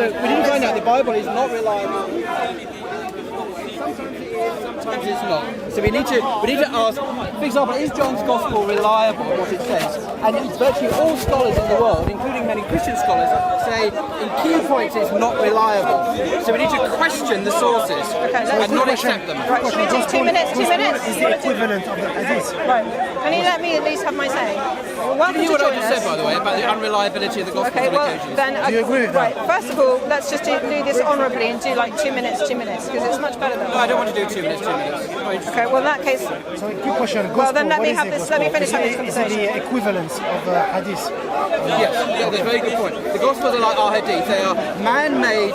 So we need to find out the Bible is not reliable. Sometimes it's not. So we need to ask, for example, is John's Gospel reliable, what it says? And virtually all scholars in the world, including many Christian scholars, say in key points it's not reliable. So we need to question the sources and not accept them. Right, should we do 2 minutes? 2 minutes? Is the equivalent of the Hadith. Right. Can you let me at least have my say? Welcome You to what I join just us. said, by the way, about the unreliability of the Gospels Okay, on well, occasions. then, Do you agree with that? Right, first of all, let's just do this honourably and do like 2 minutes, because it's much better than No, I don't want to do 2 minutes, 2 minutes. Okay, well in that case, So, quick question. Gospel, well then let what me is have the this, gospel? let me finish having this Is it conversation. the equivalence of Hadith? Yes, yeah, that's a very good point. The Gospels are like our Hadith. They are man-made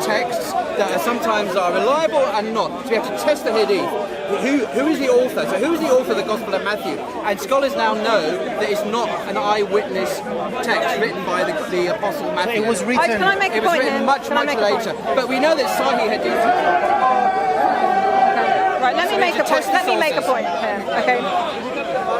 texts that are sometimes are reliable and not. So we have to test the Hadith. Who is the author? So who is the author of the Gospel of Matthew? And scholars now know that it's not an eyewitness text written by the Apostle Matthew. It was written. Can I make a It was point written here? much, Can I much make a point? later. But we know that Sahih Hadith. Right, let me make a point. Let me make a point here. Okay.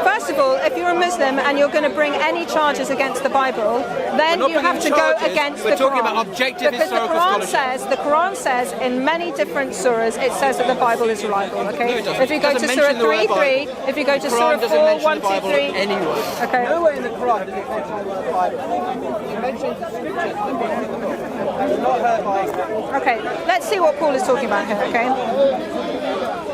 First of all, if you're a Muslim and you're going to bring any charges against the Bible, then We're not you have to bringing go charges, against we're the Quran. talking about objective because historical scholarship. the Quran says in many different surahs, it says that the Bible is reliable. Okay. No, it doesn't. If you go It to doesn't Surah mention the word 3:3, if you go to The Surah Quran doesn't 4, mention 1, the 2, Bible 3. anywhere. Okay. Nowhere in the Quran does it mention the word Bible. It mentions the scriptures. It's not heard by. Okay. Let's see what Paul is talking about here. Okay.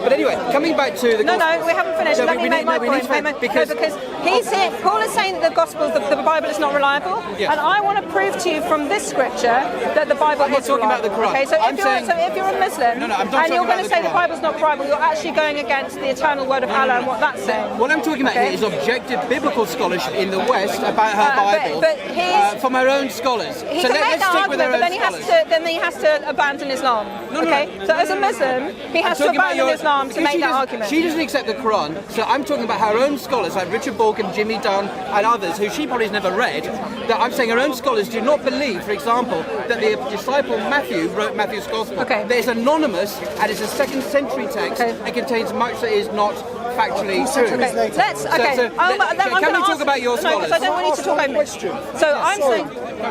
But anyway, coming back to the No, Gospels. we haven't finished. No, Let we me need- make my no, we need point. to- because- because he's here. Paul is saying that the Gospel, the Bible is not reliable, Yes. and I want to prove to you from this scripture that the Bible I'm not is talking about reliable. the Quran. Okay, so I'm if, you're, saying- so if you're a Muslim No, I'm not and talking you're about going to the say the Quran. Bible's not reliable, you're actually going against the eternal word of Allah and what that's saying. What I'm talking about Okay. here is objective biblical scholarship in the West about her Bible but he's- from her own scholars. He so can make let's that stick with argument, her but own then he has to abandon Islam. No, no, okay, no. so as a Muslim, he has to talking about abandon your- Islam to because make she that doesn't- argument. She doesn't accept the Quran, so I'm talking about her own scholars like Richard Balkan, Jimmy Dunn, and others who she probably has never read. That I'm saying her own scholars do not believe, for example, that the disciple Matthew wrote Matthew's Gospel. Okay. That it's anonymous and it's a 2nd century text Okay. and contains much that is not factually true. Okay, let's. Okay, So, I'm can gonna we talk ask- about your No, scholars? because I don't want you to talk over me. Question. So I'm Sorry. saying.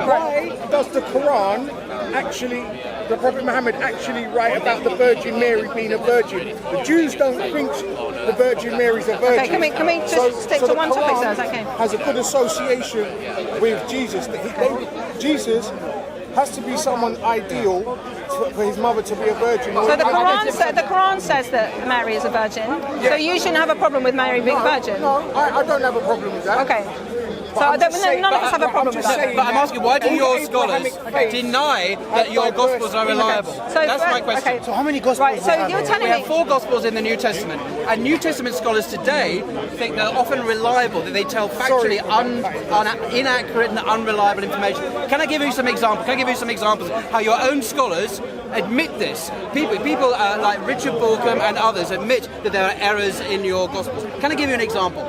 Why does the Quran actually, the Prophet Muhammad actually write about the Virgin Mary being a virgin? The Jews don't think the Virgin Mary's a virgin. Okay, can we just stick to the one topic, Quran sir? Is that okay? has a good association with Jesus. Jesus has to be someone ideal for his mother to be a virgin. So the Quran says that Mary is a virgin. So you shouldn't have a problem with Mary being a virgin. No, I don't have a problem with that. Okay. So I'm just saying- none of us have a but I'm problem with just that. saying But I'm asking, why do all your the scholars Abrahamic faiths deny that your have Gospels are diverse reliable? elements. That's my question. Okay. So how many Gospels Right. So do you have you're here? telling We me. have 4 Gospels in the New Testament, and New Testament scholars today think they're often reliable, that they tell factually inaccurate and unreliable information. Can I give you some examples? Can I give you some examples of how your own scholars admit this? People like Richard Balkan and others admit that there are errors in your Gospels. Can I give you an example?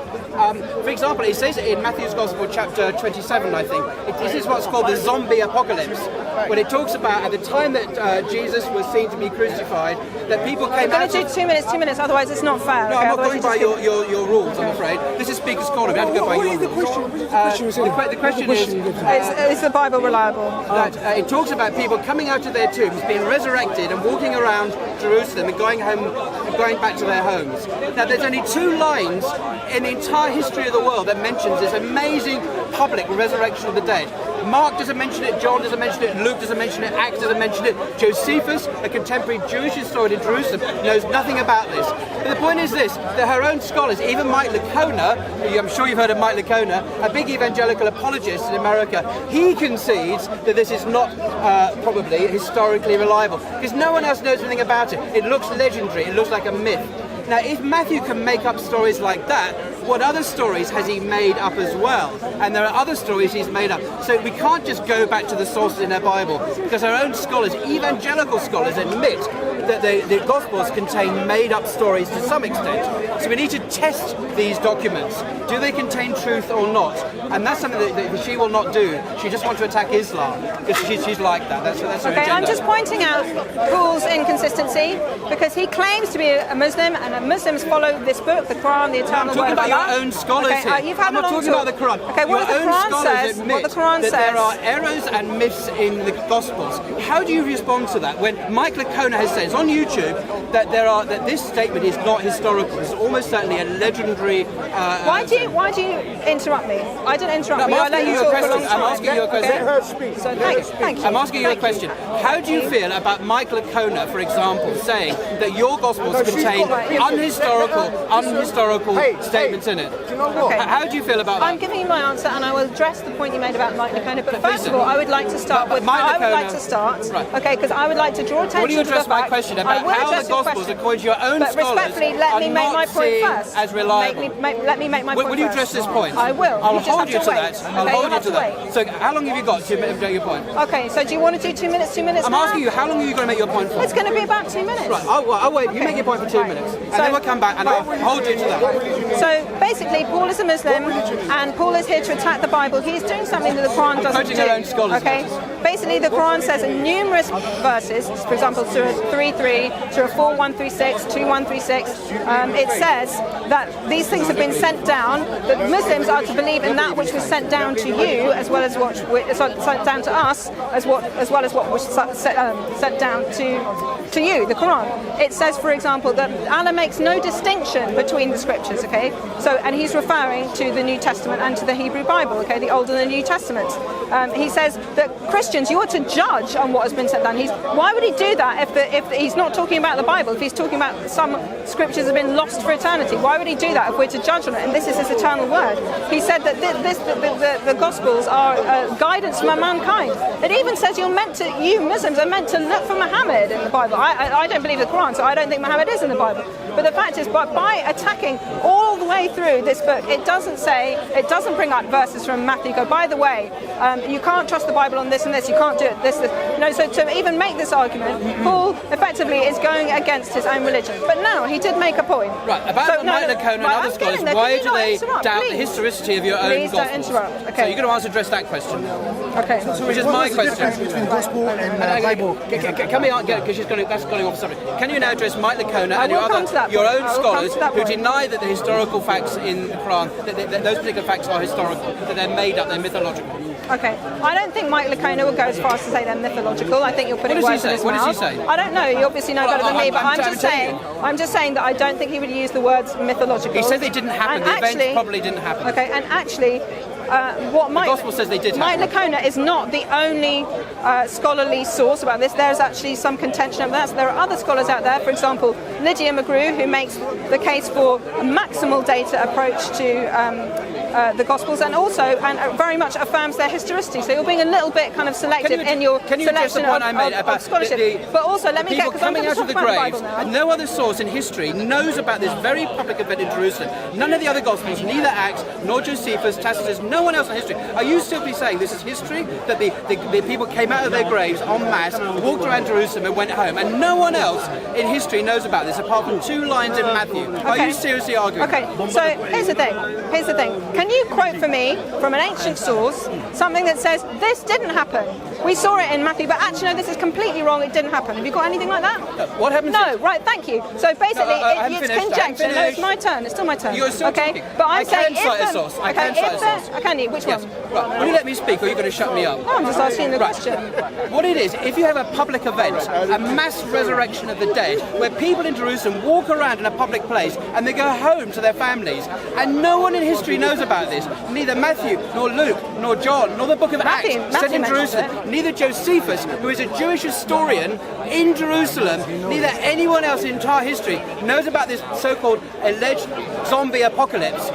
For example, it says in Matthew's Gospel, chapter 27, I think, this is what's called the zombie apocalypse, when it talks about at the time that Jesus was seen to be crucified, that people came I'm going out to do 2 minutes, 2 minutes. Otherwise, it's not fair. No, okay? I'm not Otherwise going you by just your rules, I'm afraid. This is Speaker's Corner, we have to go by your rules. The question is Is the Bible reliable? that it talks about people coming out of their tombs, being resurrected and walking around Jerusalem and going home, going back to their homes. Now there's only 2 lines in the entire history of the world that mentions this amazing public resurrection of the dead. Mark doesn't mention it, John doesn't mention it, Luke doesn't mention it, Acts doesn't mention it. Josephus, a contemporary Jewish historian in Jerusalem, knows nothing about this. But the point is this, that her own scholars, even Mike Licona, I'm sure you've heard of Mike Licona, a big evangelical apologist in America, he concedes that this is not probably historically reliable, because no one else knows anything about it. It looks legendary, it looks like a myth. Now, if Matthew can make up stories like that, what other stories has he made up as well? And there are other stories he's made up. So we can't just go back to the sources in our Bible, because our own scholars, evangelical scholars, admit that the Gospels contain made-up stories to some extent. So we need to test these documents. Do they contain truth or not? And that's something that she will not do. She just wants to attack Islam because she's like that. That's her Okay, agenda. I'm just pointing out Paul's inconsistency because he claims to be a Muslim, and Muslims follow this book, the Quran, the eternal I'm word talking of about your Allah. own scholars Okay, here. you've had I'm a not long talking talk. about the Quran. Okay, what your the own Quran scholars says, admit what the Quran that there says. are errors and myths in the Gospels. How do you respond to that when Mike Licona has said, it's on YouTube, that this statement is not historical? It's almost certainly a legendary. Why do you interrupt me? I didn't interrupt No, you. I'm I let asking you you a talk for a question. long time. I'm asking you a question. Let her speak. So thank you. I'm asking you a Thank question. How do you feel about Mike Licona, for example, saying that your Gospels contain unhistorical statements in it? Do you know what? Okay. How do you feel about that? I'm giving you my answer, and I will address the point you made about Mike Licona. But Please first of do. all, I would like to start But with. Mike I would like Licona- to start. Right. Okay, because I would like to draw attention Will you to the address my fact. question I about will how address the your Gospels, question. according to your own But scholars, respectfully, let are me make my not point seen first. as reliable? Let me make my point Will you first. address this point? I will. I'll You just hold have you to to wait. that. I'll Okay, hold you'll you have to to that. wait. So how long have you got to make your point? Okay, so do you want to do 2 minutes? 2 minutes? I'm now? asking you, how long are you going to make your point for? It's going to be about 2 minutes. Right, I'll wait. You Okay. make your point for 2 Right. minutes. And So- then we'll come back and I'll hold you to that. So basically, Paul is a Muslim, and Paul is here to attack the Bible. He's doing something that the Quran doesn't quoting do. our own scholars. Okay. Basically, the Quran says in numerous verses, for example, Surah 3:3, Surah 4:1-6, 2:1-6, it says that these things have been sent down. That Muslims are to believe in that which was sent down to you, as well as what sent down to us, as well as what was sent down to you, the Quran. It says, for example, that Allah makes no distinction between the scriptures. Okay. So, and he's referring to the New Testament and to the Hebrew Bible. Okay, the Old and the New Testament. He says that Christians, you ought to judge on what has been sent down. Why would he do that if he's not talking about the Bible? If he's talking about some scriptures have been lost for eternity, why would he do that if we're to judge on it? And this is his eternal word. He said that the Gospels are guidance for mankind. It even says you Muslims are meant to look for Muhammad in the Bible. I don't believe the Quran, so I don't think Muhammad is in the Bible. But the fact is, by attacking all the way through this book, it doesn't bring up verses from Matthew. Go, by the way, you can't trust the Bible on this and this. You can't do it this. So to even make this argument, Paul effectively is going against his own religion. But now he did make a point. Right, about Mike Licona and other scholars, why do they doubt the historicity of your own Please don't Gospels? interrupt. So Okay. you're going to address that question, Okay. which is What my is the difference question. between gospel and Bible? Can we because that's going off subject? Can you now address Mike Licona I and will come to that your point. own I will come scholars to that who point. deny that the historical facts in the Quran, that those particular facts are historical, that they're made up, they're mythological? Okay. I don't think Mike Licona will go as far as to say they're mythological. I think you're putting What does he words in say? his What mouth. does he say? I don't know. You obviously know Well, better than me, but I'm I'm just saying that I don't think he would use the words mythological. He said they didn't happen. And The actually, events probably didn't happen. Okay, and actually, what Mike Gospel says they did Mike happen. Licona is not the only scholarly source about this. There's actually some contention over that. So there are other scholars out there. For example, Lydia McGrew, who makes the case for a maximal data approach to the Gospels, and very much affirms their historicity. So you're being a little bit kind of selective in your Can you address the selection point I made of about scholarship. But also, let me get people because I'm coming going to out of talk the about the graves, Bible now. and no other source in history knows about this very public event in Jerusalem. None of the other Gospels, neither Acts, nor Josephus, Tacitus, no one else in history. Are you simply saying this is history, that the people came out of their graves en masse, walked around Jerusalem and went home, and no one else in history knows about this apart from 2 lines in Matthew? Are you seriously arguing? Okay, so here's the thing. Can you quote for me from an ancient source something that says this didn't happen? We saw it in Matthew, but actually no, this is completely wrong. It didn't happen. Have you got anything like that? What happened? No, right. Thank you. So basically, I haven't it's finished. conjecture. No, it's finished. my turn. It's still my turn. You're still okay, talking. but I'm I saying can cite a if source. I okay, can cite a source. can you? Which Yes. one? Right. Will you let me speak, or are you going to shut me up? No, I'm just asking the Right. question. What it is, if you have a public event, a mass resurrection of the dead, where people in Jerusalem walk around in a public place and they go home to their families, and no one in history knows about this, neither Matthew, nor Luke, nor John, nor the book of Acts, set in mentions Jerusalem, it. neither Josephus, who is a Jewish historian in Jerusalem, neither anyone else in entire history knows about this so-called alleged zombie apocalypse.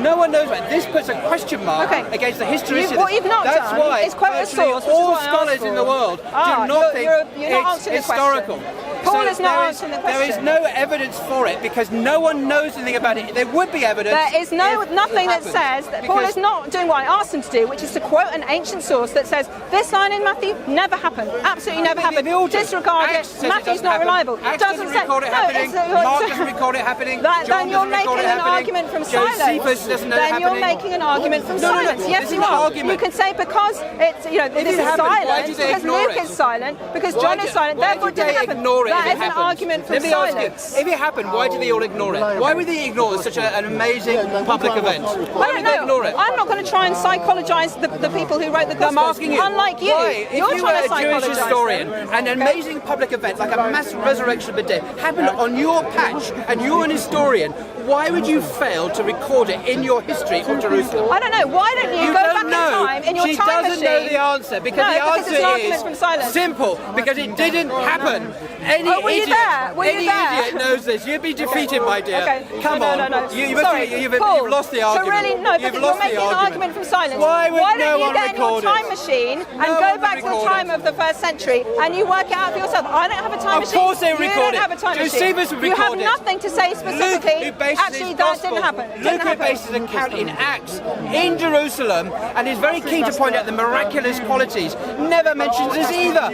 No one knows about it. This puts a question mark against the historicity of What this. you've not That's done why is quote a virtually source, which is all what I asked scholars for. in the world do not think you're not it's answering the historical. question. Paul is not answering the There is question. no evidence for it because no one knows anything about it. There would be evidence. There is nothing that happened. says that Paul is not doing what I asked him to do, which is to quote an ancient source that says this line in Matthew never happened, absolutely never happened. Disregard it. Matthew's not reliable. Acts doesn't record it happening. Mark doesn't record it happening. Then you're making an argument from silence. Josephus doesn't know it Then you're happening. making an argument from silence. Yes, this you is an are. argument. You can say because it's this is happened, why silent, do they because ignore Luke it? is silent, because Why John do- is silent. why Therefore, do it didn't they happen. ignore it if That it is an happened? argument from Let me ask silence. you, if it happened, why do they all ignore it? Why would they ignore such an amazing public event? I Why don't would they ignore know. it? I'm not going to try and psychologize the people who wrote the I'm Gospels. asking you, Unlike you, why, if you're you trying were to a Jewish psychologize historian, them. an amazing public event like a mass resurrection of the dead happened on your patch, and you're an historian, why would you fail to record it in your history of Jerusalem? I don't know. Why don't you, go don't back know. in time in your She time doesn't machine? know the answer because No, the because answer it's an argument from is silence. simple because it didn't happen. Any Oh, were you idiot, there? Were you any there? idiot knows this. You'd be defeated, my dear. Okay. Come no, on. No, no, no. You've Paul, lost the argument. So really, no, You've but you're lost making the an argument. argument from silence. Why would no don't you one get in your record time it? machine and No go one back to the record time it. of the first century and you work it out for yourself? I don't have a time Of machine. course they You record don't it. have a time Josephus machine. would You have record it. nothing to say Luke, specifically. who bases Actually, his that gospel, didn't happen. Luke, Didn't who happen. bases an account in Acts in Jerusalem, and is very keen to point out the miraculous qualities, never mentions this either.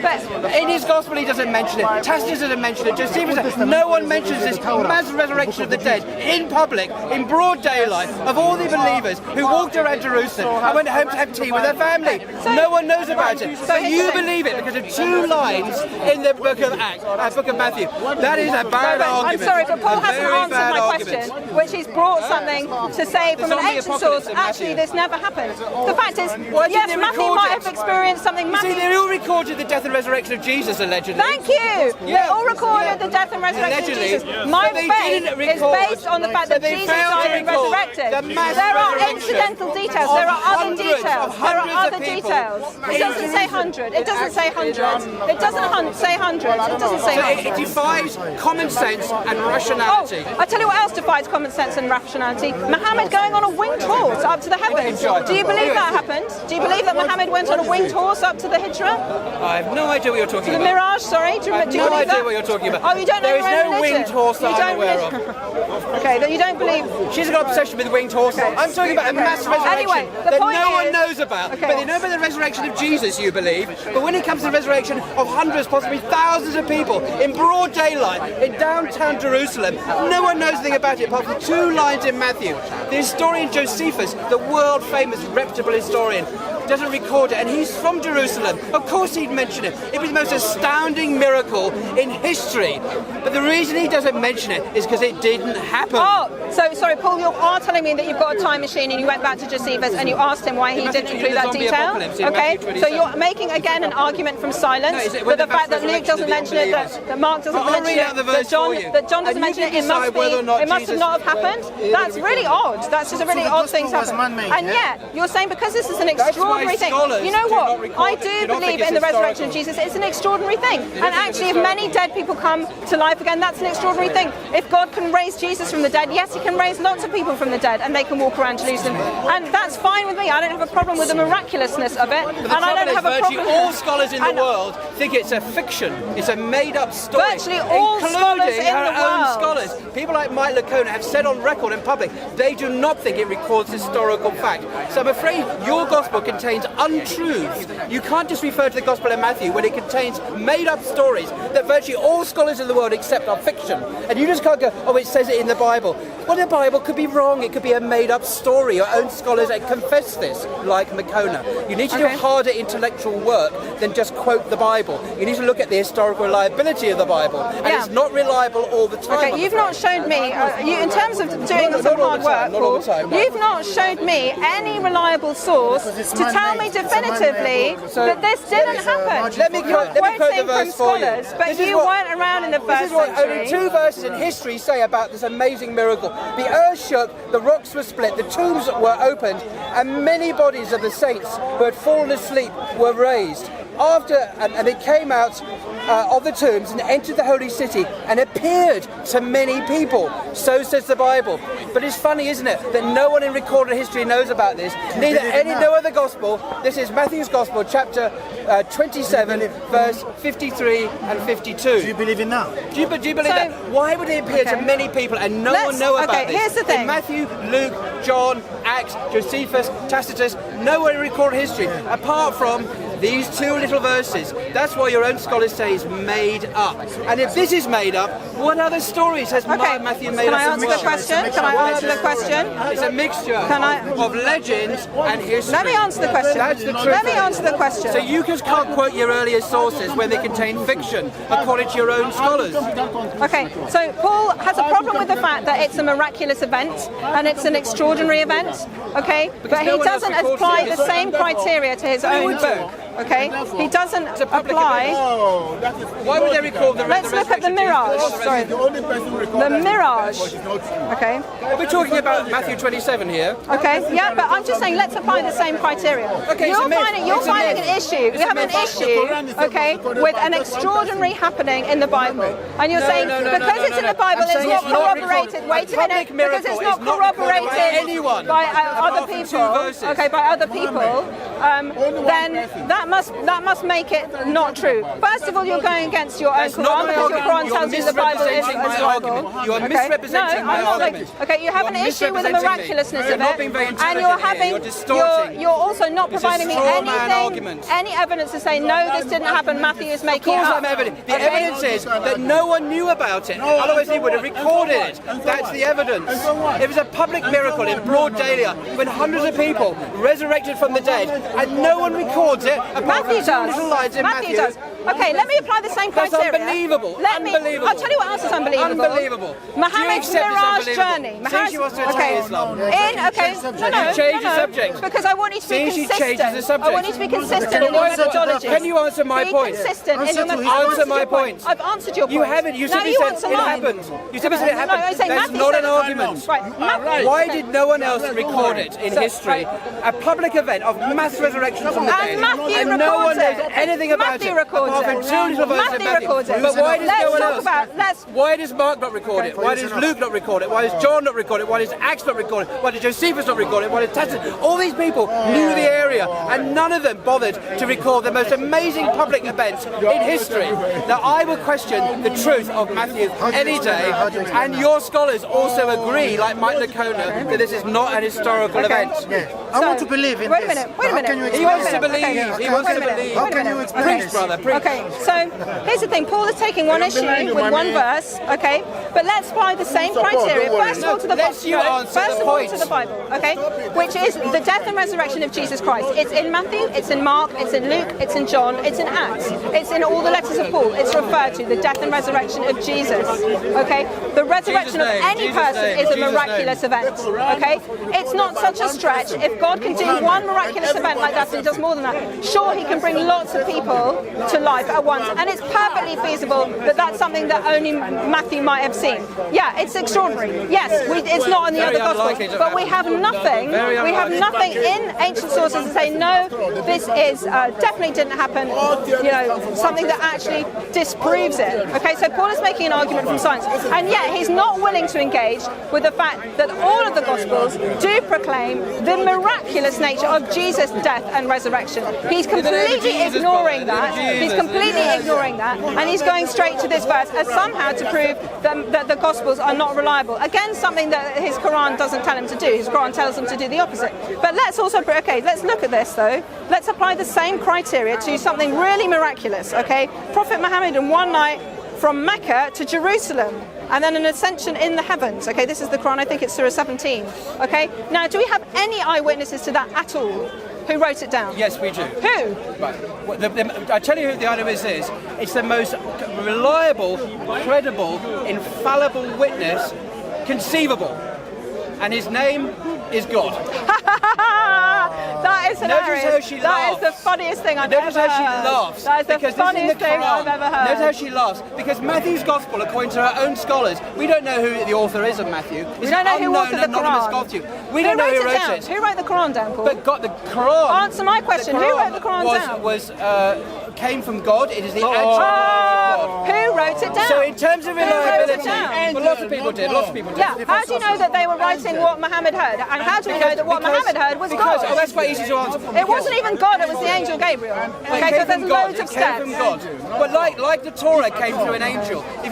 In his gospel, he doesn't mention it. Tacitus doesn't mention it. Josephus, no one mentions this mass resurrection of the dead in public, in broad daylight, of all the believers who walked around Jerusalem and went home to have tea with their family. No one knows about it, but you believe it because of two lines in the book of Acts, book of Matthew. That is a bad argument. I'm sorry, but Paul A hasn't very answered bad my argument. question, which he's brought something to say from It's an on the ancient Apocalypse source. of Actually, Matthew. this never happened. The fact is, Why yes, didn't they Matthew record might it? have experienced something. You see, Matthew. they all recorded the death and resurrection of Jesus, allegedly. Thank you. They Yeah. all recorded Yeah. the death and resurrection Allegedly. of Jesus. My But they faith didn't is record- based on the fact that but they Jesus failed to died and record resurrected. the mass There are resurrection incidental details. of There are other hundreds, details. of There are hundreds other of people details. It in doesn't say hundred. It doesn't say hundreds. It doesn't say hundreds. It doesn't say So hundreds. it defies common sense and rationality. I tell you what else defies common sense and rationality. Muhammad going on a winged horse up to the heavens. Do you believe that happened? Do you believe that Muhammad went on a winged horse up to the Hijra? I have no idea what you're talking The about. Mirage, sorry? Do you I have do you no believe idea that? what you're talking about. Oh, you don't know There is your own no religion? winged horse that You I'm don't aware believe- of. Okay, then you don't believe. She's got an obsession with winged horses. I'm talking about a mass resurrection Anyway, the that point no one is- knows about. Okay. But they know about the resurrection of Jesus, you believe. But when it comes to the resurrection of hundreds, possibly thousands of people in broad daylight in downtown Jerusalem, no one knows anything about it apart from two lines in Matthew. The historian Josephus, the world-famous reputable historian, doesn't record it, and he's from Jerusalem. Of course he'd mention it. It'd be the most astounding miracle in history. But the reason he doesn't mention it is because it didn't happen. Oh, so sorry, Paul, you are telling me that you've got a time machine and you went back to Josephus and you asked him why he didn't include that zombie detail? apocalypse in Okay, Matthew so 27. you're making again an argument from silence No, is it for when the the fact that Luke resurrection doesn't of the mention it, unbelievers? that Mark doesn't I'll mention read out the it, verse for you. that John doesn't And you mention it. can It must decide be. whether or not It must Jesus- not have happened. That's really odd. That's just a really the odd thing to gospel was happen. man-made, And yeah? yet you're saying because this is an That's why extraordinary thing. scholars You know do not what? record I it. do Do not believe think in the it's resurrection of historical. Jesus. It's an extraordinary thing. And actually, if many dead people come to life again, that's an extraordinary thing. If God can raise Jesus from the dead, yes, He can raise lots of people from the dead, and they can walk around Jerusalem, and that's fine with me. I don't have a problem with the miraculousness of it, and I don't have a virtually problem. all scholars in the And- world think it's a fiction. It's a made-up story. Virtually all including scholars in our the own world. scholars. People like Mike Lacona have said on record in public they do not think it records historical fact. So I'm afraid your gospel contains untruths. You can't just refer to the Gospel of Matthew when it contains made-up stories that virtually all scholars in the world accept are fiction. And you just can't go, oh, it says it in the Bible. Well, the Bible could be wrong. It could be a made-up story. Your own scholars confess this, like McCona. You need to do Okay. harder intellectual work than just quote the Bible. You need to look at the historical reliability of the Bible. And Yeah. it's not reliable all the time. Okay, I'm you've afraid. not showed me, in terms of doing No, some not all hard the time, work, not all Paul, the time, no. you've not showed me any reliable source it's to tell me man-made. It's a man-made definitively book. that this didn't There's a happen. margin Let me for quote- error. let me quote the Quoting from verse for you. scholars, but This is you what- weren't around in the This first is what only century. two verses in history say about this amazing miracle. The earth shook, the rocks were split, the tombs were opened, and many bodies of the saints who had fallen asleep were raised. and it came out of the tombs and entered the holy city and appeared to many people. So says the Bible. But it's funny, isn't it, that no one in recorded history knows about this. No other gospel. This is Matthew's Gospel, chapter 27, verse 53 and 52. Do you believe it now? Do you believe that? Why would it appear to many people and no one know about this? Here's the thing. In Matthew, Luke, John, Acts, Josephus, Tacitus, nowhere in recorded history, apart from these two little verses. That's why your own scholars say it's made up. And if this is made up, what other stories has Matthew made up? Can I answer the question? Can I answer the question? It's a mixture of legends and history. Let me answer the question. That's the truth. Let me answer the question. So you just can't quote your earlier sources when they contain fiction, according to your own scholars. Okay, so Paul has a problem with the fact that it's a miraculous event and it's an extraordinary event, okay? But he doesn't apply the same criteria to his own book, okay? He doesn't apply... Why would they record the Let's look at the mirage. Sorry. The mirage. Okay. We're talking about Matthew 27 here. Okay, yeah, but I'm just saying let's apply the same criteria. Okay, you're finding an issue. We have an issue, okay, with an extraordinary happening in the Bible. And you're saying because it's in the Bible, it's not corroborated. Wait a minute, because it's not corroborated by other people. Okay, by other people, then that must make it not true. First of all, you're going against your own Quran because your Quran tells you the Bible is the Bible. You are misrepresenting my argument. Okay, you have an issue with the miraculousness of it, and you're also not providing me any evidence to say no, this didn't happen. Matthew is making it up. Of course, I'm evident. The evidence is that no one knew about it. Otherwise, he would have recorded it. That's the evidence. It was a public miracle in broad daylight when hundreds of people resurrected from the dead, and no one records it. Matthew does. Matthew does. Okay, let me apply the same criteria. That's unbelievable. Unbelievable. I'll tell you what else is unbelievable. Unbelievable. Muhammad's mirage journey. She wants to attack Islam. Change the subject. Because I want you to be consistent. I want you to be consistent in your methodology. Can you answer my point? Be consistent in your methodology. Answer my point. I've answered your point. You haven't. You simply said it happened. You simply said it happened. That's not an argument. Why did no one else record it in history? A public event of mass resurrection from the dead, and no one knows anything about it. Matthew records it. But why does no one else? Why does Mark not record it? Why does Luke not record it? Why does John not record it? Why does Acts not record it? Why does Josephus not record it? Why does Tacitus? All these people knew the area, and none of them bothered to record the most amazing public events in history. Now, I would question the truth of Matthew any day, and your scholars also agree, like Mike Licona, that this is not an historical event. I want to believe in this. Wait a minute. He wants to believe. He wants to believe. How can you explain Preach, brother, preach. Okay, so here's the thing. Paul is taking one issue with one verse, okay? But let's apply the same criteria. First of all, to the Bible, okay? Which is the death and resurrection of Jesus Christ. It's in Matthew, it's in Mark, it's in Luke, it's in John, it's in Acts. It's in all the letters of Paul. It's referred to the death and resurrection of Jesus, okay? The resurrection of any person is a miraculous event, okay? It's not such a stretch. If God can do one miraculous event like that, and he does more than that, sure, he can bring lots of people to life at once, and it's perfectly feasible that that's something that only Matthew might have seen. Yeah, it's extraordinary. Yes, it's not in the other Gospels, but we have nothing. We have nothing in ancient sources to say no. This is definitely didn't happen. You know, something that actually disproves it. Okay, so Paul is making an argument from science, and yet he's not willing to engage with the fact that all of the Gospels do proclaim the miraculous nature of Jesus' death and resurrection. He's completely ignoring that. He's completely ignoring that, and he's going straight to this verse as somehow to prove that the Gospels are not reliable. Again, something that his Quran doesn't tell him to do. His Quran tells him to do the opposite. But let's also, let's look at this though. Let's apply the same criteria to something really miraculous, okay? Prophet Muhammad in one night from Mecca to Jerusalem, and then an ascension in the heavens. Okay, this is the Quran, I think it's Surah 17. Okay, now do we have any eyewitnesses to that at all? Who wrote it down? Yes, we do. Who? Right. I tell you who the eyewitness is. It's the most reliable, credible, infallible witness conceivable. and his name is God. That is hilarious. Notice how she that is laughs. the funniest thing I've ever Notice how she heard. laughs. That is the because this is in funniest the thing Quran. I've ever heard. Notice how she laughs. Because Matthew's Gospel, according to her own scholars, we don't know who the author is of Matthew. We don't know who unknown, authored the anonymous Quran. Gospel. We don't know who wrote down? it. Who wrote the Quran down, Paul? But God, the Quran. Answer my question. Who wrote the Quran down? Came from God. It is the actual. Who wrote it down? So in terms of Who wrote it reliability, down? well, lots of people did. Lots of people did. Yeah. How do you know that they were writing what Muhammad heard? And how do we know that what Muhammad heard was God? Oh, that's quite easy to answer. It wasn't even God. It was the angel Gabriel. Okay, so there's loads of It came from God. But like the Torah came through an angel. If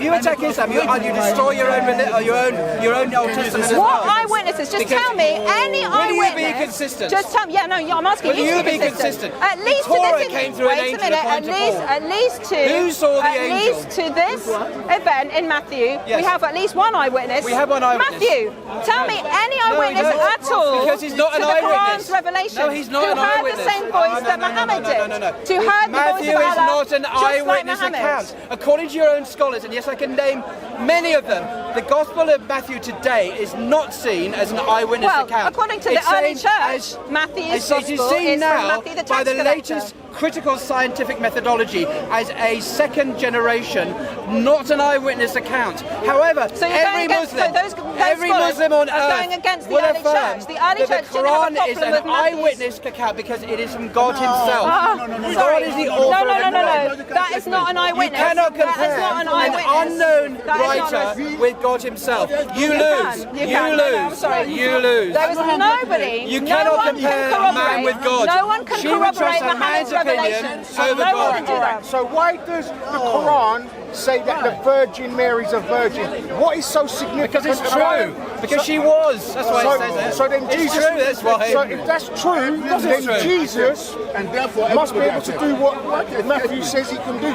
you attack Islam, you destroy your own Old Testament as What well. eyewitnesses? Just tell me any eyewitness. Will you be consistent? Just tell me. Yeah, no, I'm asking Will you you to be be consistent. consistent? At least The Torah to this. came through an Wait a angel minute. according to Paul. At least to. Who saw the angel? At least to this event in Matthew, Yes. we have at least one eyewitness. We have one eyewitness. Matthew, tell me any eyewitness No, at all. because he's not an to the eyewitness. Quran's revelation. No, he's not who an heard eyewitness. the same voice that Muhammad did. To heard the Matthew voice is of Allah, not an just like eyewitness Muhammad. account. According to your own scholars, and yes, I can name many of them, the Gospel of Matthew today is not seen as an eyewitness Well, account. according to the It's early seen church, Matthew's it is Gospel seen is from now Matthew the by tax the collector. latest critical scientific methodology as a second generation, not an eyewitness account. However, So you're every going against, Muslim, so those every scholars Muslim on are earth going against the will early affirm church. The early that church the didn't have a Quran is problem an with Matthew's. eyewitness account because it is from God Himself. Sorry. God is the author of the Quran. That is not an eyewitness. You cannot That compare is not an an eyewitness. unknown That is not writer with God Himself. You You lose. can. You No, no, I'm lose. sorry. You lose. There is nobody. You no cannot one compare can a man with God. No one can She would trust corroborate a Muhammad's man's opinion revelations. over No one God. can do that. So why does the Quran say that the Virgin Mary's a virgin? What is so significant? Because it's true. Because she was. That's why it says it. So then It's Jesus. true, that's why. So if that's true, then true. Jesus must be able to do what Matthew says he can do.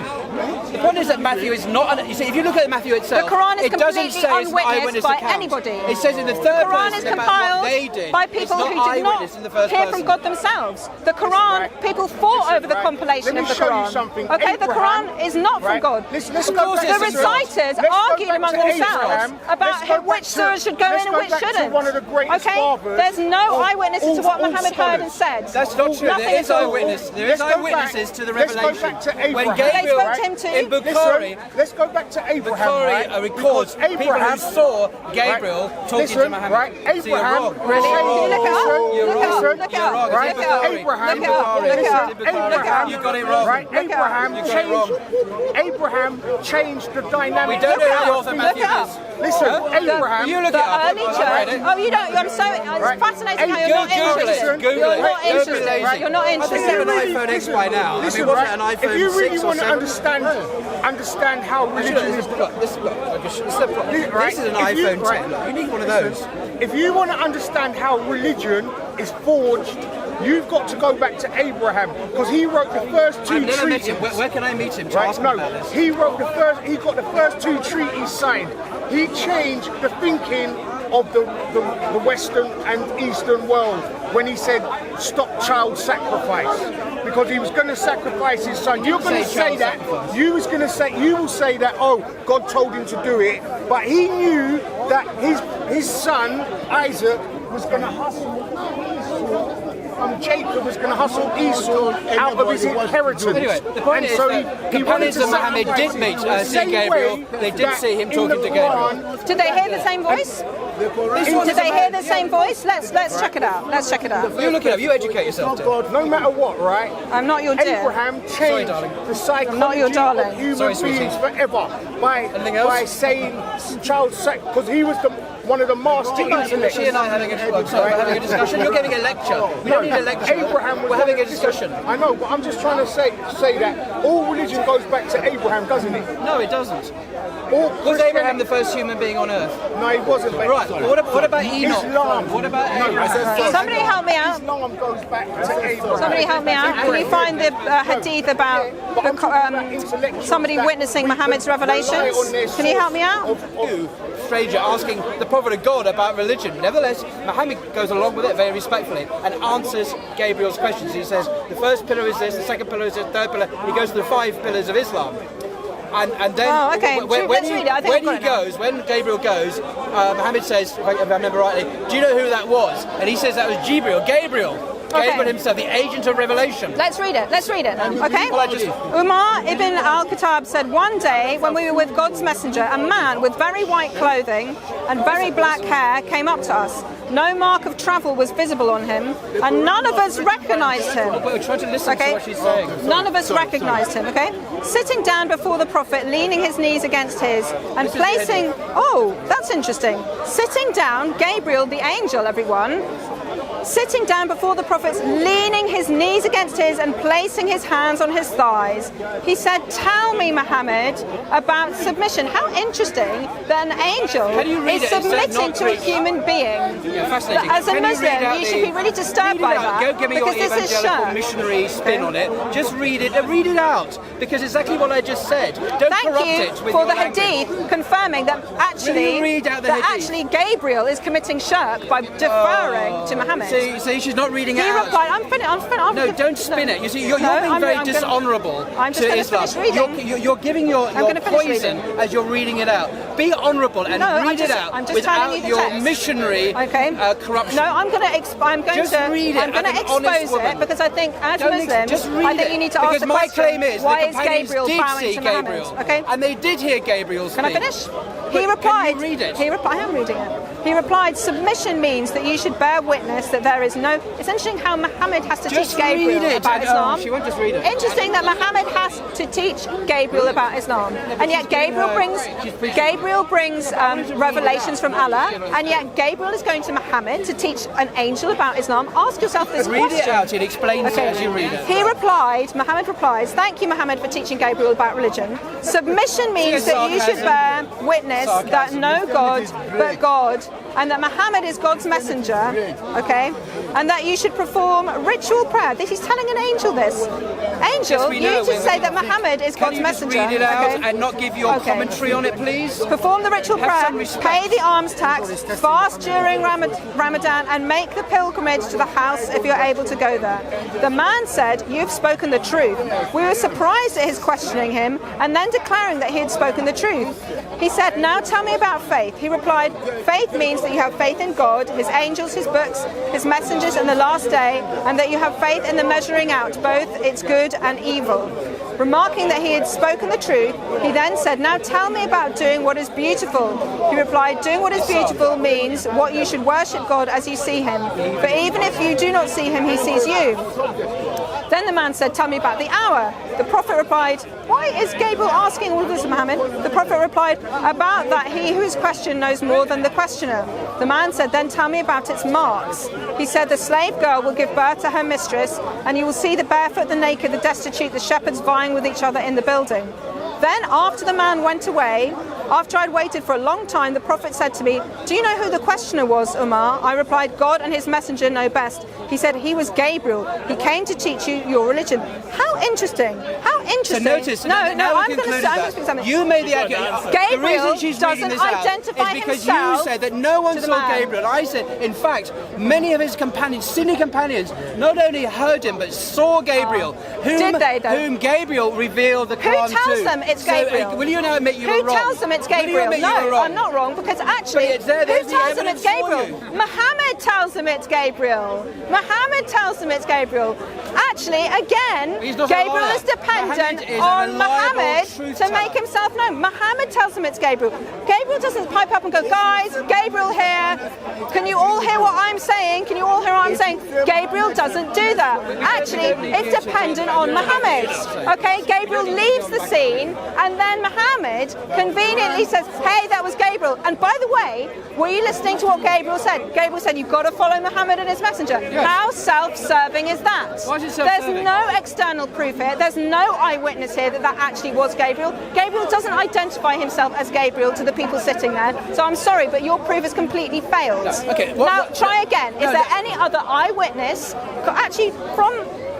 The point is that Matthew is not. You see, if you look at Matthew itself, The Quran is it doesn't completely say it's an unwitnessed eyewitness by account. anybody. It says in the third The Quran is person about what compiled they did. by It's people not who did not eyewitness in the first hear person. from God themselves. The Quran, people fought over the compilation Let of me the show you Quran. something. Okay, the Abraham, Quran is not from right? God. Let's The go back to reciters Let's go argued back among to themselves Abraham. about Let's go which back to- surahs should go let's in and go which back to shouldn't. one of the greatest Okay, fathers there's no of eyewitnesses to what all Muhammad heard and scholars. said. That's not true. Nothing There is at all. eyewitness. There Let's is go eyewitnesses back- to the let's go revelation. back to When Abraham. Gabriel They spoke to him too. in Bukhari, Let's go back to Abraham, Bukhari right? records Because people who saw Gabriel talking to Muhammad. Right? So you're Abraham, wrong. Really? You're wrong. Look it up. You're Look it wrong. up. Look it You're up. wrong. Right? It's in Bukhari. Abraham, It's in Bukhari. Look it up. It's in Bukhari. Abraham, You got it wrong. Right? Look it up. Abraham You got it wrong. Abraham changed the dynamic. We don't know who the author Look Matthew it up. is. Listen, Huh? Abraham. You look The it up. early I've read church. it. Oh, you don't. I'm so. It's Right. fascinating how you're Go not Google interested. it. Google You're it. not Don't be interested, lazy. right? You're not I think interested. you have an iPhone X by now. Listen, I mean, right? wasn't it an If you iPhone really 6 or want to 7? understand how religion is This is an If you- iPhone right. 10. You need one of those. If you want to understand how religion is forged, you've got to go back to Abraham because he wrote the first two I've never met treaties. him. Where can I meet him to Right? ask him No, about this? he wrote the first. He got the first two treaties signed. He changed the thinking of the Western and Eastern world when he said stop child sacrifice because he was going to sacrifice his son. You're going to say say child that. sacrifice. You will say that. Oh, God told him to do it, but he knew that his son Isaac was going to hustle. Jacob was going to hustle Esau out of his inheritance. Anyway, the point And is so that he wanted companions to of Muhammad sacrifice did meet, him. The see same Gabriel. way They did that see him in talking the to Gabriel. Quran, Did they hear the same voice? Did they hear the same voice? Let's check it out. Let's check it out. You look it up. You educate yourself. Tim. no matter what, right? I'm not your dear. Abraham Sorry, changed darling. the psychology Not your darling. of human Sorry, sweetie. beings forever Anything else? by saying child sex because he was one of the master intellects. She and I having we're having a discussion. You're giving a lecture. We don't need a lecture. Abraham was We're having a discussion. I know, but I'm just trying to say that all religion goes back to Abraham, doesn't it? No, it doesn't. All Was Abraham the first human being on earth? No, he wasn't. But Right. What about Enoch? Islam. What about Abraham? Somebody help me out. Islam goes back to Abraham. Somebody help me out. Can you find the hadith about somebody witnessing Muhammad's revelations? Can you help me out? Stranger asking the prophet of God about religion. Nevertheless, Muhammad goes along with it very respectfully and answers Gabriel's questions. He says the first pillar is this, the second pillar is this, the third pillar. He goes to the 5 pillars of Islam. And then Oh, okay. when Let's read it. I think I've got it now. when Gabriel goes, Muhammad says, if I remember rightly, do you know who that was? And he says that was Gabriel himself, the agent of revelation. Let's read it. Okay? Well, I just- Umar ibn al-Khattab said, one day when we were with God's messenger, a man with very white clothing and very black hair came up to us. No mark of travel was visible on him, and none of us recognized him. We're trying to listen Okay. to what she's saying. None of us recognized him, okay? Sitting down before the Prophet, leaning his knees against his, and placing... Oh, that's interesting. Sitting down, Gabriel, the angel, everyone, sitting down before the Prophet, leaning his knees against his and placing his hands on his thighs. He said, tell me, Muhammad, about submission. How interesting that an angel Can you read is it instead submitting not to a preach? human being. Yeah, fascinating. As a Can you read Muslim, out you should be really disturbed by that. Go give me your because this is evangelical shirk. missionary spin on it. Just read it. Read it out. Because exactly what I just said. Don't Thank corrupt you it with for your the language. hadith confirming that Will you read out the hadith? actually Gabriel is committing shirk by deferring to Muhammad. See, she's not reading it He out. replied, I'm finished. No, don't spin it. You see, you're No, being I'm very gonna- dishonourable I'm just to gonna Islam. finish reading. You're giving your gonna finish poison reading. as you're reading it out. Be honourable and No, I'm read just- it out I'm just telling without you the your text. missionary Okay. corruption. No, I'm going to Just read it I'm going like to an honest expose woman. it because I think as Don't Muslims, just read I think it. you need to ask because the my question, claim is why the is companions Gabriel did bowing see to Muhammad? Gabriel, Okay. and they did hear Gabriel's Can I speech. finish? But He replied. Can you read it? I am reading it. He replied, submission means that you should bear witness that there is no... It's interesting how Muhammad has to Just teach Gabriel read it. about Islam. She won't just read it. Interesting that Muhammad has to teach Gabriel about Islam. And yet Gabriel brings revelations from Allah, and yet Gabriel is going to Muhammad to teach an angel about Islam. Ask yourself this Read question. it out. It explains it as you read it. Muhammad replies, thank you, Muhammad, for teaching Gabriel about religion. Submission means that you should bear witness that no God but God, and that Muhammad is God's messenger, okay? And that you should perform ritual prayer. This is telling an angel this. Angel, we you know. just say that Muhammad is Can God's you just messenger. read it out okay? and not give your Okay. commentary on it, please? Perform the ritual Have prayer, some respect. pay the alms tax, fast during Ramadan, and make the pilgrimage to the house if you're able to go there. The man said, you've spoken the truth. We were surprised at his questioning him and then declaring that he had spoken the truth. He said, now tell me about faith. He replied, faith means that you have faith in God, his angels, his books, his messengers, and the last day, and that you have faith in the measuring out both its good and evil. Remarking that he had spoken the truth, he then said, now tell me about doing what is beautiful. He replied, doing what is beautiful means what you should worship God as you see him. For even if you do not see him, he sees you. Then the man said, tell me about the hour. The Prophet replied, why is Gabriel asking all of this, Muhammad? The Prophet replied, about that he who is questioned knows more than the questioner. The man said, then tell me about its marks. He said, the slave girl will give birth to her mistress, and you will see the barefoot, the naked, the destitute, the shepherds vying with each other in the building. Then after the man went away, after I'd waited for a long time, the Prophet said to me, do you know who the questioner was, Umar? I replied, God and his messenger know best. He said, he was Gabriel. He came to teach you your religion. How interesting. How interesting. So notice, no, now I'm we've going to concluded speak that. something. You made the argument. The Gabriel reason she's reading doesn't this out identify is because himself you said that no one to the saw man. Gabriel. I said, in fact, many of his companions, Sunni companions, not only heard him but saw Gabriel, Did they, though? whom Gabriel revealed the Who Quran tells to. them it's So, Gabriel? will you now admit you were Who wrong? tells them it's Will you Gabriel? admit you were No, wrong? I'm not wrong because actually, But it's there, who there's the tells them it's evidence for Gabriel? you. Muhammad tells them it's Gabriel. Muhammad tells them it's Gabriel. Actually, again, He's not a Gabriel liar. is dependent Muhammad is an on reliable Muhammad truth to make teller. himself known. Muhammad tells them it's Gabriel. Gabriel doesn't pipe up and go, guys, Gabriel here. Can you all hear what I'm saying? Can you all hear what I'm saying? Gabriel doesn't do that. Actually, it's dependent on Muhammad. Okay, Gabriel leaves the scene and then Muhammad conveniently says, hey, that was Gabriel. And by the way, were you listening to what Gabriel said? Gabriel said, you've got to follow Muhammad and his messenger. Yes. How self-serving is that? Why is it There's self-serving? no external proof here. There's no eyewitness here that that actually was Gabriel. Gabriel doesn't identify himself as Gabriel to the people sitting there. So I'm sorry, but your proof has completely failed. Okay, Now, try again. Is there any other eyewitness, actually from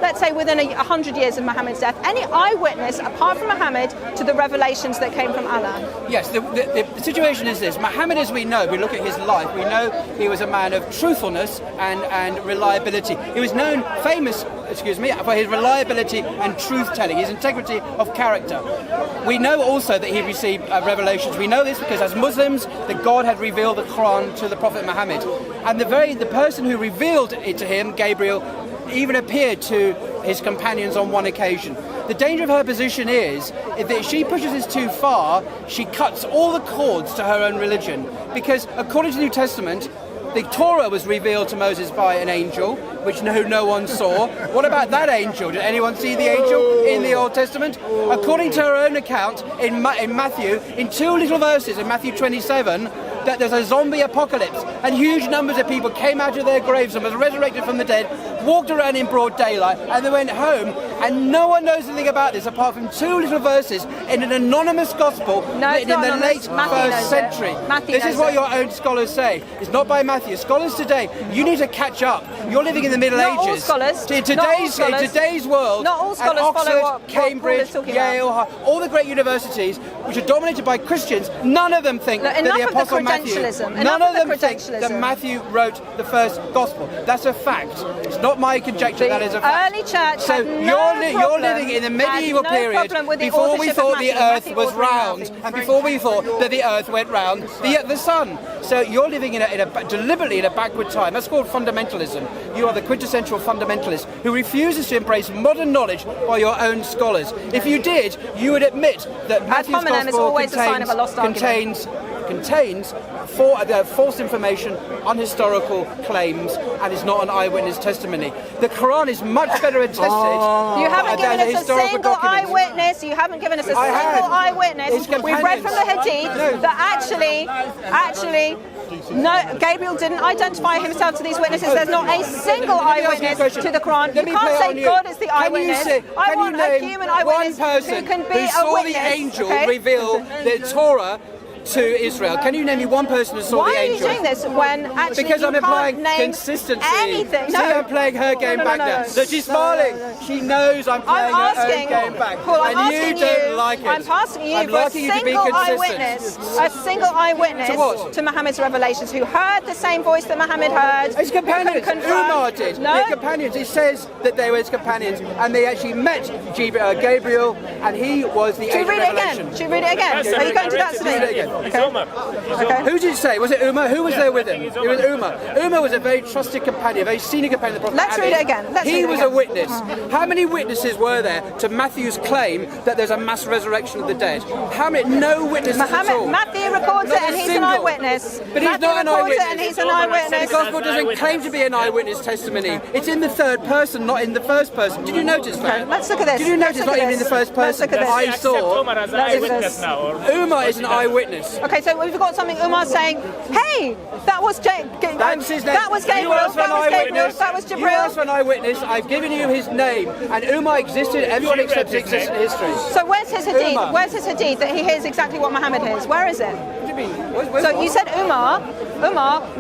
let's say within 100 years of Muhammad's death, any eyewitness apart from Muhammad to the revelations that came from Allah? Yes, the situation is this. Muhammad, as we know, we look at his life, we know he was a man of truthfulness and reliability. He was known, for his reliability and truth-telling, his integrity of character. We know also that he received revelations. We know this because as Muslims, that God had revealed the Quran to the Prophet Muhammad. And the person who revealed it to him, Gabriel, even appeared to his companions on one occasion. The danger of her position is that if she pushes this too far, she cuts all the cords to her own religion. Because according to the New Testament, the Torah was revealed to Moses by an angel, which no one saw. What about that angel? Did anyone see the angel in the Old Testament? According to her own account, in Matthew, in 2 little verses, in Matthew 27, that there's a zombie apocalypse and huge numbers of people came out of their graves and was resurrected from the dead, walked around in broad daylight, and they went home, and no one knows anything about this apart from 2 little verses in an anonymous gospel written in the late first century. This is what your own scholars say. It's not by Matthew. Scholars today, you need to catch up. You're living in the Middle Ages. In today's world, not all scholars Oxford, follow what Cambridge, Paul is Yale, all the great universities, which are dominated by Christians, none of them think that the Apostle Matthew, none of them think that Matthew wrote the first gospel. That's a fact. It's not my conjecture, that is a fact. Early church so you're living in the medieval period before we thought the earth was round and before we thought that the earth went round the sun. So you're living deliberately in a backward time. That's called fundamentalism. You are the quintessential fundamentalist who refuses to embrace modern knowledge by your own scholars. If you did, you would admit that Matthew's gospel contains false information, unhistorical claims, and is not an eyewitness testimony. The Quran is much better attested. You haven't given us a single document. eyewitness. You haven't given us a single eyewitness. We've read from the Hadith that actually, no, Gabriel didn't identify himself to these witnesses. There's not a single eyewitness to the Quran. You can't say God is the eyewitness. I want a human eyewitness who can be a saw witness. The angel reveal the Torah to Israel. Can you name me one person who saw the angel? Why are you doing this when actually because you I'm can't applying name consistency. Anything. See, I'm playing her game back there. So she's smiling. She knows I'm playing her own game back. Paul, and you don't like it. I'm asking you for a single eyewitness to what? To Muhammad's revelations, who heard the same voice that Muhammad heard. His companions. Umar did. No. Their companions. It says that they were his companions, and they actually met Gabriel, and he was the angel of revelation. Should we read it again? Are you going to that today? Okay. Who did it say? Was it Umar? Who was there with him? It was Umar. Umar was a very trusted companion, a very senior companion of the Prophet. Let's read it again. He was a witness. How many witnesses were there to Matthew's claim that there's a mass resurrection of the dead? How many? No witnesses at all. Matthew records it and he's an eyewitness. But he's not an eyewitness. And he's an eyewitness. The gospel doesn't claim to be an eyewitness testimony. It's in the third person, not in the first person. Did you notice that? Okay, let's look at this. Did you notice not even in the first person? I saw. Umar is an eyewitness. Okay, so we've got something Umar saying, hey, that was Gabriel. That was Gabriel. That was Jibril. You asked for an eyewitness. I've given you his name. And Umar existed. Everyone accepts it exists in history. So where's his hadith? Umar. Where's his hadith that he hears exactly what Muhammad hears? Where is it? What do you mean? So you said Umar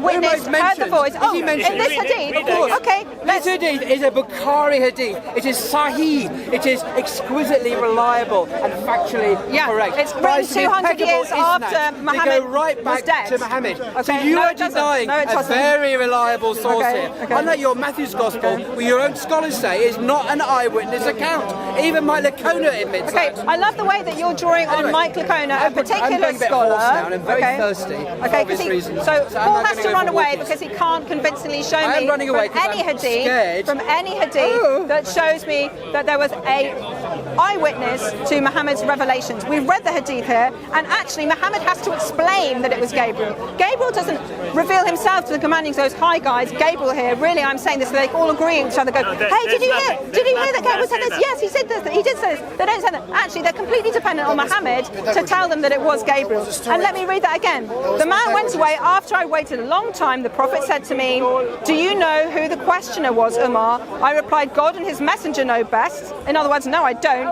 witnessed, heard the voice. Oh, in this hadith? Of course. Okay. This hadith is a Bukhari hadith. It is sahih. It is exquisitely reliable and factually correct. It's written 200 years after Muhammad they go right back was dead. to Muhammad. Okay. So you are denying a very reliable source here. Unlike your Matthew's Gospel, where your own scholars say is not an eyewitness account. Even Mike Licona admits that. I love the way that you're drawing on Mike Licona, a particular scholar. Now, and I'm very thirsty for obvious reasons. So Paul has to run away because he can't convincingly show me from any hadith that shows me that there was a eyewitness to Muhammad's revelations. We've read the hadith here, and actually Muhammad has to explain that it was Gabriel. Gabriel doesn't reveal himself to the companions, goes, hi guys, Gabriel here. Really, I'm saying this so they all agree with each other, go, hey, did you hear that Gabriel said this? Yes, he said this, he did say this. They don't say that. Actually, they're completely dependent on Muhammad to tell them that it was Gabriel. And let me read that again. The man went away after I waited a long time. The prophet said to me, do you know who the questioner was, Umar? I replied, God and his messenger know best. In other words, no, I don't.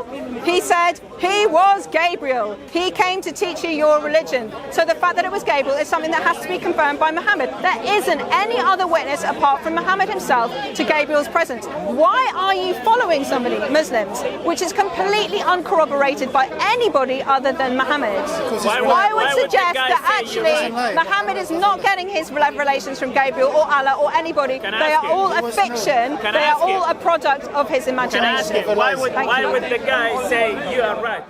He said, he was Gabriel. He came to teach you your religion. So the fact that it was Gabriel is something that has to be confirmed by Muhammad. There isn't any other witness apart from Muhammad himself to Gabriel's presence. Why are you following somebody, Muslims, which is completely uncorroborated by anybody other than Muhammad? I would suggest that actually Muhammad is not getting his revelations from Gabriel or Allah or anybody. They are all a fiction. They are all a product of his imagination. Why would the guy say you are right?